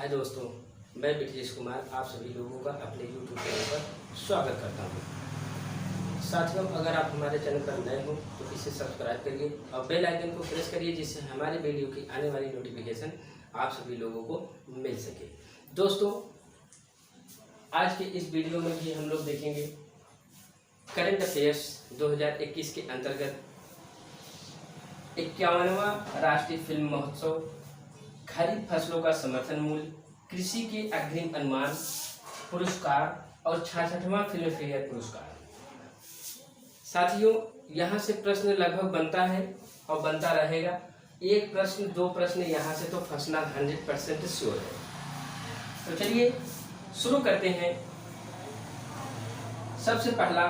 हाय दोस्तों, मैं ब्रिजेश कुमार आप सभी लोगों का अपने YouTube चैनल पर स्वागत करता हूं। साथियों, अगर आप हमारे चैनल पर नए हो तो इसे सब्सक्राइब करिए और बेल आइकन को प्रेस करिए, जिससे हमारे वीडियो की आने वाली नोटिफिकेशन आप सभी लोगों को मिल सके। दोस्तों, आज के इस वीडियो में भी हम लोग देखेंगे करंट अफेयर्स 2021 के अंतर्गत 51वां राष्ट्रीय फिल्म महोत्सव, खरीफ फसलों का समर्थन मूल्य, कृषि के अग्रिम अनुमान पुरस्कार और 66वां फिल्म फेयर पुरस्कार। साथियों, यहाँ से प्रश्न लगभग बनता है और बनता रहेगा। एक प्रश्न दो प्रश्न यहाँ से तो फंसना 100% श्योर है। तो चलिए शुरू करते हैं। सबसे पहला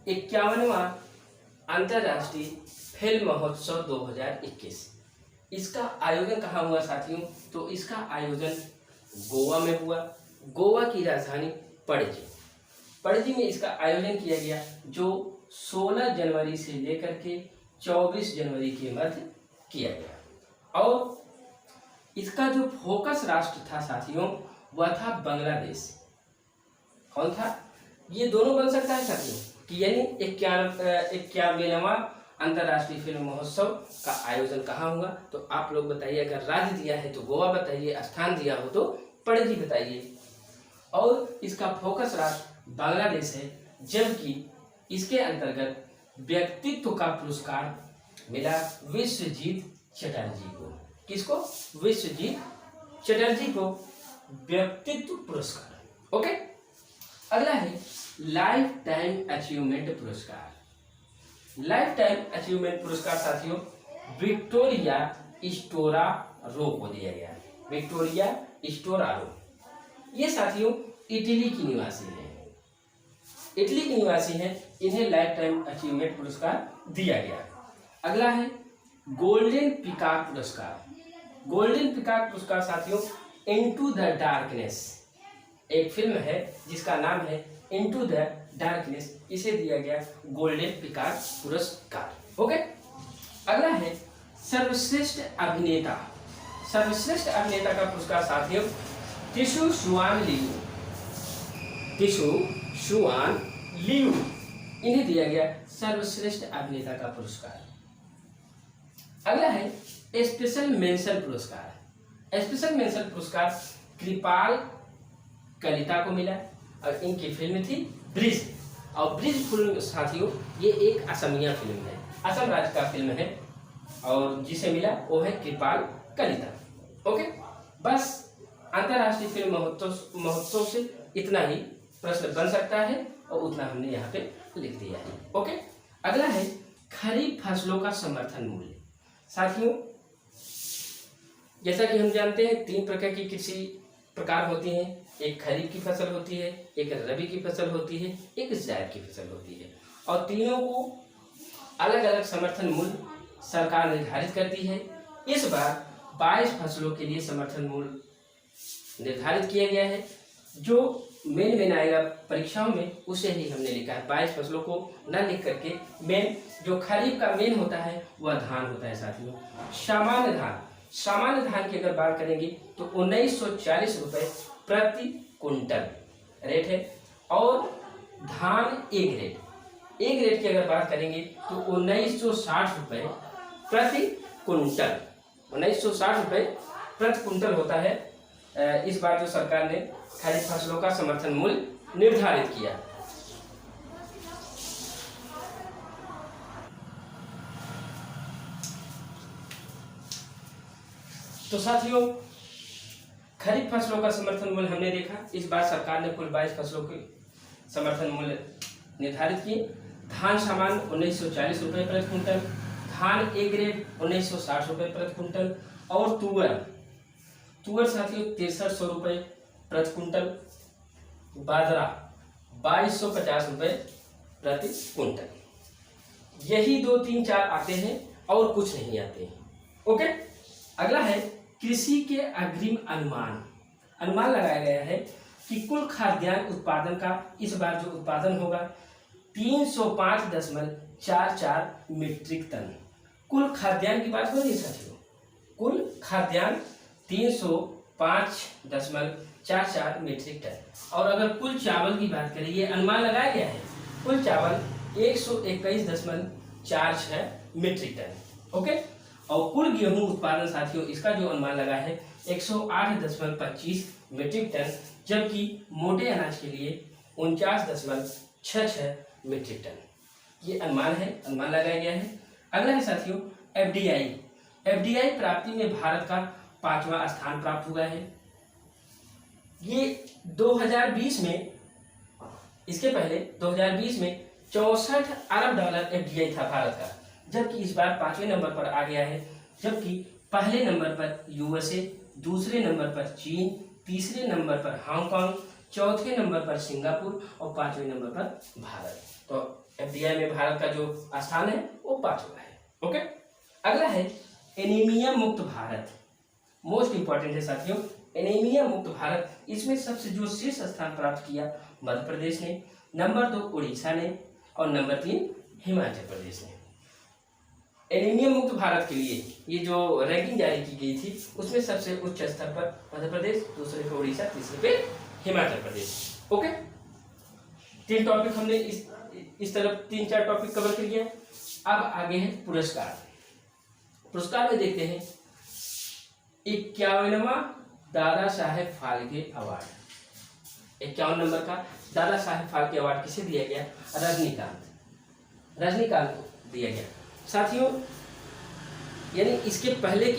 51वां अंतर्राष्ट्रीय फिल्म महोत्सव 2021, इसका आयोजन कहाँ हुआ साथियों? तो इसका आयोजन गोवा में हुआ। गोवा की राजधानी पणजी। पणजी में इसका आयोजन किया गया, जो 16 जनवरी से लेकर के 24 जनवरी के मध्य किया गया। और इसका जो फोकस राष्ट्र था साथियों, वह था बांग्लादेश। कौन था? ये दोनों बन सकता है साथियों कि यानी 51वां अंतर्राष्ट्रीय फिल्म महोत्सव का आयोजन कहाँ हुआ। तो आप लोग बताइए, अगर राज्य दिया है तो गोवा बताइए, स्थान दिया हो तो पणजी बताइए। और इसका फोकस राष्ट्र बांग्लादेश है, जबकि इसके अंतर्गत व्यक्तित्व का पुरस्कार मिला विश्वजीत चटर्जी को। किसको? विश्वजीत चटर्जी को व्यक्तित्व पुरस्कार। ओके, अगला है लाइफ टाइम अचीवमेंट पुरस्कार। लाइफ टाइम अचीवमेंट पुरस्कार साथियों विक्टोरिया स्टोरारो को दिया गया। विक्टोरिया स्टोरारो, ये साथियों इटली की निवासी है। इटली की निवासी है, इन्हें लाइफ टाइम अचीवमेंट पुरस्कार दिया गया। अगला है गोल्डन पीकॉक पुरस्कार। गोल्डन पीकॉक पुरस्कार साथियों इनटू द डार्कनेस, एक फिल्म है जिसका नाम है इनटू द डार्कनेस, इसे दिया गया गोल्डन पीकॉक पुरस्कार। ओके, अगला है सर्वश्रेष्ठ अभिनेता। सर्वश्रेष्ठ अभिनेता का पुरस्कार साथियों टिशु शुआन लियू। टिशु शुआन लियू, इन्हें दिया गया सर्वश्रेष्ठ अभिनेता का पुरस्कार। अगला है स्पेशल मेंशन पुरस्कार। स्पेशल मेंशन पुरस्कार कृपाल कलिता को मिला और इनकी फिल्म थी ब्रिज। और ब्रिज फिल्म साथियों ये एक असमिया फिल्म है, असम राज्य का फिल्म है, और जिसे मिला वो है कृपाल कलिता। ओके, बस अंतर्राष्ट्रीय फिल्म महोत्सव से इतना ही प्रश्न बन सकता है और उतना हमने यहाँ पे लिख दिया है। ओके, अगला है खरीफ फसलों का समर्थन मूल्य। साथियों, जैसा कि हम जानते हैं 3 प्रकार की कृषि प्रकार होती हैं। एक खरीफ की फसल होती है, एक रबी की फसल होती है, एक जायद की फसल होती है, और तीनों को अलग अलग समर्थन मूल्य सरकार निर्धारित करती है। इस बार 22 फसलों के लिए समर्थन मूल्य निर्धारित किया गया है। जो मेन आएगा परीक्षाओं में उसे ही हमने लिखा है। 22 फसलों को न लिख करके मेन जो खरीफ का मेन होता है वह धान होता है साथियों। सामान्य धान की अगर बात करेंगे तो 1940 रुपए प्रति कुंटल रेट है। और धान ए ग्रेड की अगर बात करेंगे तो 1960 रुपए प्रति कुंटल। 1960 रुपए प्रति कुंटल होता है। इस बार जो सरकार ने खरीफ फसलों का समर्थन मूल्य निर्धारित किया। तो साथियों, खरीफ फसलों का समर्थन मूल्य हमने देखा। इस बार सरकार ने कुल 22 फसलों के समर्थन मूल्य निर्धारित किए। धान सामान्य 1940 रुपये प्रति कुंटल, धान ए ग्रेड 1960 रुपये प्रति कुंटल, और तुअर साथियों 6300 रुपये प्रति कुंटल, बाजरा 2250 रुपये प्रति कुंटल। यही 2 3 4 आते हैं और कुछ नहीं आते हैं। ओके, अगला है कृषि के अग्रिम अनुमान लगाया गया है कि कुल खाद्यान्न उत्पादन का इस बार जो उत्पादन होगा 305.44 मीट्रिक टन। कुल खाद्यान्न की बात हो रही है साथियों, कुल खाद्यान्न 305.44 मीट्रिक टन। और अगर कुल चावल की बात करें, ये अनुमान लगाया गया है, कुल चावल 121.46 मीट्रिक टन। ओके। और कुल गेहूं उत्पादन साथियों, इसका जो अनुमान लगा है 108.25 मीट्रिक टन, जबकि मोटे अनाज के लिए 49.66 मीट्रिक टन। ये अनुमान है, अनुमान लगाया गया है। अगला है साथियों एफडीआई। एफडीआई प्राप्ति में भारत का 5वां स्थान प्राप्त हुआ है। ये 2020 में, इसके पहले 2020 में 64 अरब डॉलर एफडीआई था भारत का, जबकि इस बार 5वें नंबर पर आ गया है। जबकि पहले नंबर पर यूएसए, दूसरे नंबर पर चीन, तीसरे नंबर पर हांगकांग, चौथे नंबर पर सिंगापुर और 5वें नंबर पर भारत। तो एफडीआई में भारत का जो स्थान है वो 5वां है। ओके। अगला है एनीमिया मुक्त भारत। मोस्ट इंपॉर्टेंट है साथियों, एनीमिया मुक्त भारत। इसमें सबसे जो शीर्ष स्थान प्राप्त किया मध्य प्रदेश ने, नंबर 2 उड़ीसा ने और नंबर 3 हिमाचल प्रदेश ने। एनीमिया मुक्त भारत के लिए ये जो रैंकिंग जारी की गई थी, उसमें सबसे उच्च स्तर पर मध्य प्रदेश, दूसरे पे उड़ीसा, तीसरे पे हिमाचल प्रदेश। ओके। 3 टॉपिक हमने इस तरफ 3-4 टॉपिक कवर कर लिया। अब आगे है पुरस्कार। पुरस्कार में देखते हैं 51वां दादा साहेब फाल्के अवार्ड। 51 नंबर का दादा साहेब फाल्के अवार्ड किसे दिया गया? रजनीकांत को दिया गया साथियों। यानी इसके पहले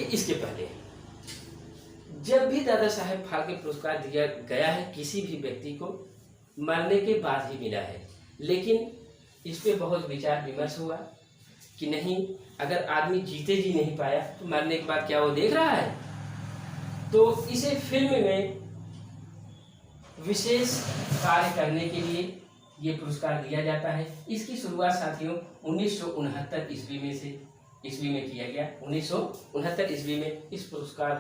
जब भी दादा साहेब फाल्के पुरस्कार दिया गया है किसी भी व्यक्ति को, मरने के बाद ही मिला है। लेकिन इस पे बहुत विचार विमर्श हुआ कि नहीं, अगर आदमी जीते जी नहीं पाया तो मरने के बाद क्या वो देख रहा है? तो इसे फिल्म में विशेष कार्य करने के लिए ये पुरस्कार दिया जाता है। इसकी शुरुआत साथियों 1969 ईस्वी में किया गया। 1969 ईस्वी में इस पुरस्कार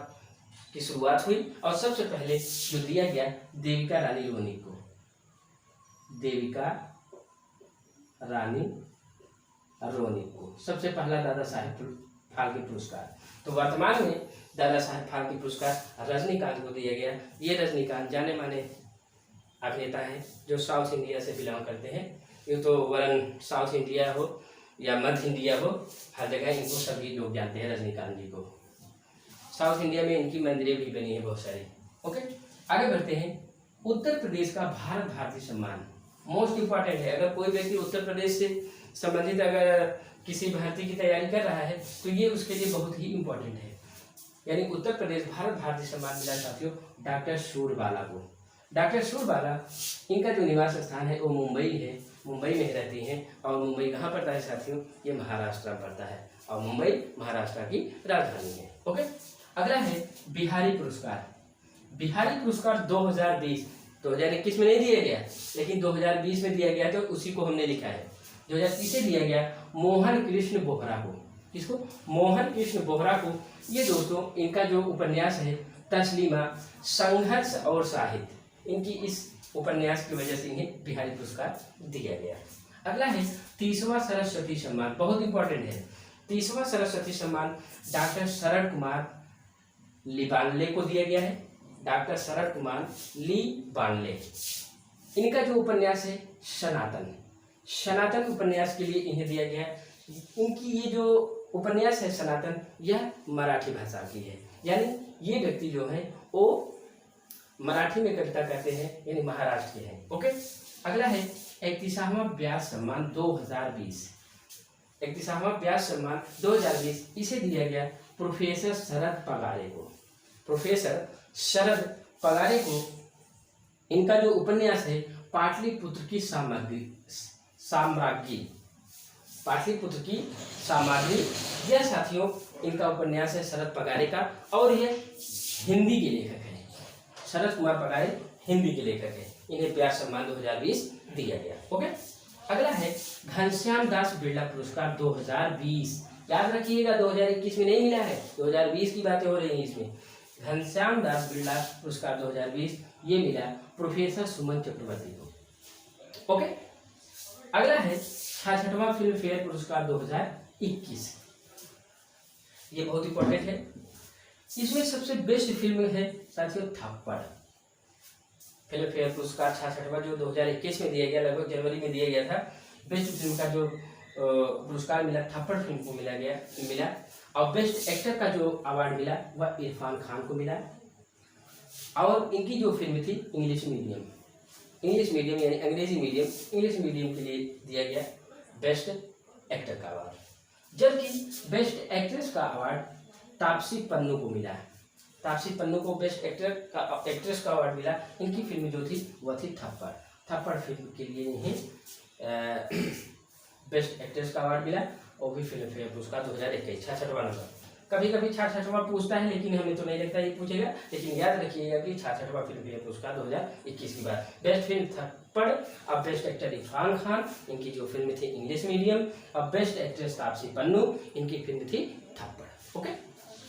की शुरुआत हुई और सबसे पहले जो दिया गया देविका रानी रोनिक को। देविका रानी रोनिक को सबसे पहला दादा साहेब फाल्के पुरस्कार। तो वर्तमान में दादा साहेब फाल्के पुरस्कार रजनीकांत को दिया गया। ये रजनीकांत जाने माने अभिनेता हैं जो साउथ इंडिया से बिलोंग करते हैं। ये तो वरन साउथ इंडिया हो या मध्य इंडिया हो, हर जगह इनको सभी लोग जानते हैं रजनीकांत जी को। साउथ इंडिया में इनकी मंदिरें भी बनी है बहुत सारी। ओके। आगे बढ़ते हैं। उत्तर प्रदेश का भारत भारती सम्मान मोस्ट इंपॉर्टेंट है। अगर कोई व्यक्ति उत्तर प्रदेश से संबंधित अगर किसी भर्ती की तैयारी कर रहा है तो ये उसके लिए बहुत ही इंपॉर्टेंट है। यानी उत्तर प्रदेश भारत भारती सम्मान मिला साथियों डॉक्टर सूरबाला को। डॉक्टर सूरबाला, इनका जो निवास स्थान है वो मुंबई है, मुंबई में रहती हैं। और मुंबई कहाँ पड़ता है साथियों? ये महाराष्ट्र में पड़ता है और मुंबई महाराष्ट्र की राजधानी है। ओके। अगला है बिहारी पुरस्कार। बिहारी पुरस्कार 2021 में नहीं दिया गया, लेकिन 2020 में दिया गया, तो उसी को हमने लिखा है। 2030 से दिया गया मोहन कृष्ण बोहरा को। किसको? मोहन कृष्ण बोहरा को। ये दोस्तों इनका जो उपन्यास है तस्लीमा, संघर्ष और साहित्य, इनकी इस उपन्यास की वजह से इन्हें बिहारी पुरस्कार दिया गया। अगला है 30वां सरस्वती सम्मान, बहुत इंपॉर्टेंट है। 30वां सरस्वती सम्मान डॉक्टर शरद कुमार लिबानले को दिया गया है। डॉक्टर शरद कुमार लिबानले, इनका जो उपन्यास है सनातन, सनातन उपन्यास के लिए इन्हें दिया गया है। उनकी ये जो उपन्यास है सनातन, यह मराठी भाषा की है। यानी ये व्यक्ति जो है वो मराठी में कविता कहते हैं, यानी महाराष्ट्र के हैं। ओके। अगला है 31वां व्यास सम्मान 2020। 31वां व्यास सम्मान 2020 इसे दिया गया प्रोफेसर शरद पगारे को। प्रोफेसर शरद पगारे को इनका जो उपन्यास है पाटलिपुत्र की साम्राज्ञी, पाटलिपुत्र की साम्राज्ञी, यह साथियों इनका उपन्यास है शरद पगारे का। और यह हिंदी के लेखक है, शरद कुमार पगारे हिंदी के लेखक है। इन्हें व्यास सम्मान 2020 दिया गया। ओके। अगला है घनश्याम दास बिरला पुरस्कार 2020। याद रखिएगा 2021 में नहीं मिला है, 2020 की बातें हो रही हैं इसमें। घनश्याम दास बिरला पुरस्कार 2020 ये मिला प्रोफेसर सुमन चक्रवर्ती को। ओके। अगला है 66वां फिल्म फेयर पुरस्कार 2021। ये बहुत इंपॉर्टेंट है। इसमें सबसे बेस्ट फिल्म है साथियों थप्पड़। फिल्म फेयर पुरस्कार 66वां जो 2021 में दिया गया, लगभग जनवरी में दिया गया था। बेस्ट फिल्म का जो पुरस्कार मिला थप्पड़ फिल्म को मिला। और बेस्ट एक्टर का जो अवार्ड मिला वह इरफान खान को मिला। और इनकी जो फिल्म थी इंग्लिश मीडियम यानी अंग्रेजी मीडियम, इंग्लिश मीडियम के लिए दिया गया बेस्ट एक्टर का अवार्ड। जबकि बेस्ट एक्ट्रेस का अवार्ड तापसी पन्नू को मिला। तापसी पन्नू को बेस्ट एक्ट्रेस का अवार्ड मिला। इनकी फिल्म जो थी वह थी थप्पड़ फिल्म के लिए इन्हें बेस्ट एक्ट्रेस का अवार्ड मिला। और भी फिल्म फेयर पुरस्कार 2021 66वां नंबर। कभी कभी 66वां पूछता है, लेकिन हमें तो नहीं लगता ये पूछेगा। लेकिन याद रखिएगा कि 66वां फिल्म फेयर पुरस्कार 2021 की बात। बेस्ट फिल्म थप्पड़। अब बेस्ट एक्टर इरफान खान, इनकी जो फिल्म थी इंग्लिश मीडियम। अब बेस्ट एक्ट्रेस तापसी पन्नू, इनकी फिल्म थी थप्पड़। ओके,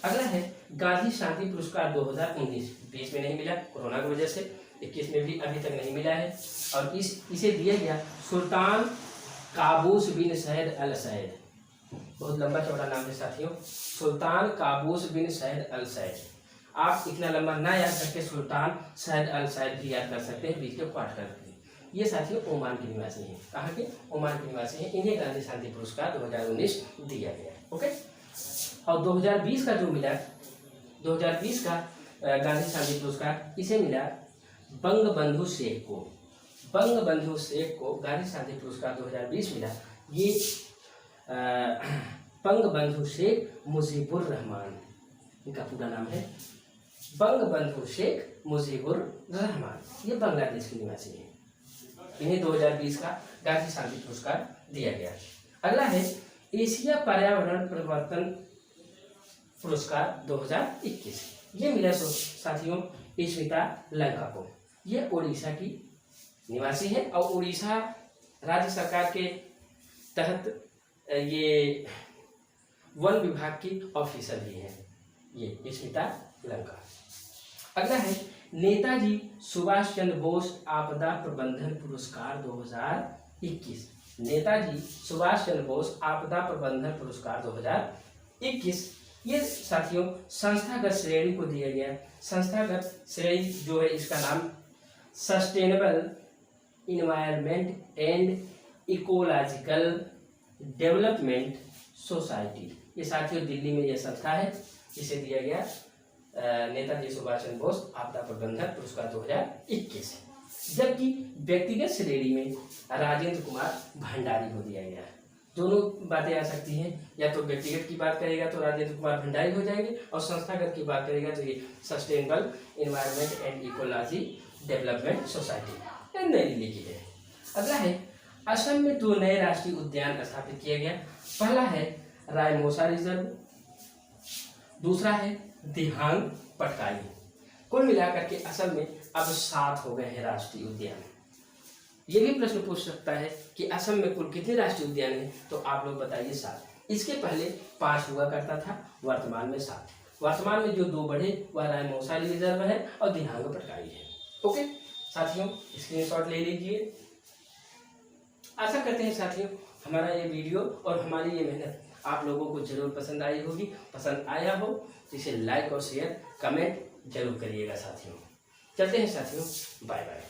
अगला है गांधी शांति पुरस्कार 2019। 20 में नहीं मिला कोरोना की वजह से, 21 में भी अभी तक नहीं मिला है। और इसे दिया गया सुल्तान काबूस बिन सैद अल सैद। बहुत लंबा चौड़ा नाम है साथियों, सुल्तान काबूस बिन सैद अल सैद। आप इतना लंबा ना याद करके सुल्तान सैद अल सैद भी याद कर सकते हैं, बीच के पाठ करके। ये साथियों ओमान के निवासी हैं। कहाँ के? ओमान के निवासी हैं। इन्हें गांधी शांति पुरस्कार 2019 दिया गया। ओके, और 2020 का जो मिला, 2020 का गांधी शांति पुरस्कार इसे मिला बंगबंधु शेख को। बंगबंधु शेख को गांधी शांति पुरस्कार 2020 मिला। ये बंगबंधु शेख मुजीबुर रहमान, इनका पूरा नाम है बंगबंधु शेख मुजीबुर रहमान। ये बांग्लादेश के निवासी हैं। इन्हें 2020 का गांधी शांति पुरस्कार दिया गया। अगला है एशिया पर्यावरण परिवर्तन पुरस्कार 2021। ये मिला साथियों स्मिता लंका को। ये उड़ीसा की निवासी है और उड़ीसा राज्य सरकार के तहत ये वन विभाग की ऑफिसर भी हैं, ये स्मिता लंका। अगला है नेताजी सुभाष चंद्र बोस आपदा प्रबंधन पुरस्कार 2021। नेताजी सुभाष चंद्र बोस आपदा प्रबंधन पुरस्कार 2021। ये साथियों संस्थागत श्रेणी को दिया गया। संस्थागत श्रेणी जो है इसका नाम sustainable environment and ecological development society. ये साथियों दिल्ली में यह संस्था है, इसे दिया गया नेताजी सुभाष चंद्र बोस आपदा प्रबंधन पुरस्कार 2021। जबकि व्यक्तिगत श्रेणी में राजेंद्र कुमार भंडारी को दिया गया। दोनों बातें आ सकती हैं, या तो व्यक्तिगत की बात करेगा तो राजेंद्र कुमार भंडारी हो जाएंगे, और संस्थागत की बात करेगा तो ये sustainable environment and ecology development society नई दिल्ली की है। अगला है असम में 2 नए राष्ट्रीय उद्यान स्थापित किया गया। पहला है रायमोसा रिजर्व, दूसरा है दिहांग पटकाई। कुल मिलाकर के असम में अब 7 हो गए हैं राष्ट्रीय उद्यान। ये भी प्रश्न पूछ सकता है कि असम में कुल कितने राष्ट्रीय उद्यान हैं, तो आप लोग बताइए 7। इसके पहले 5 हुआ करता था, वर्तमान में 7। वर्तमान में जो 2 बढ़े वह रायमोसा रिजर्व है और दिहांग पटकाई है। ओके साथियों, स्क्रीनशॉट ले लीजिए। आशा करते हैं साथियों हमारा ये वीडियो और हमारी ये मेहनत आप लोगों को जरूर पसंद आई होगी। पसंद आया हो तो इसे लाइक और शेयर कमेंट जरूर करिएगा साथियों। चलते हैं साथियों, बाय बाय।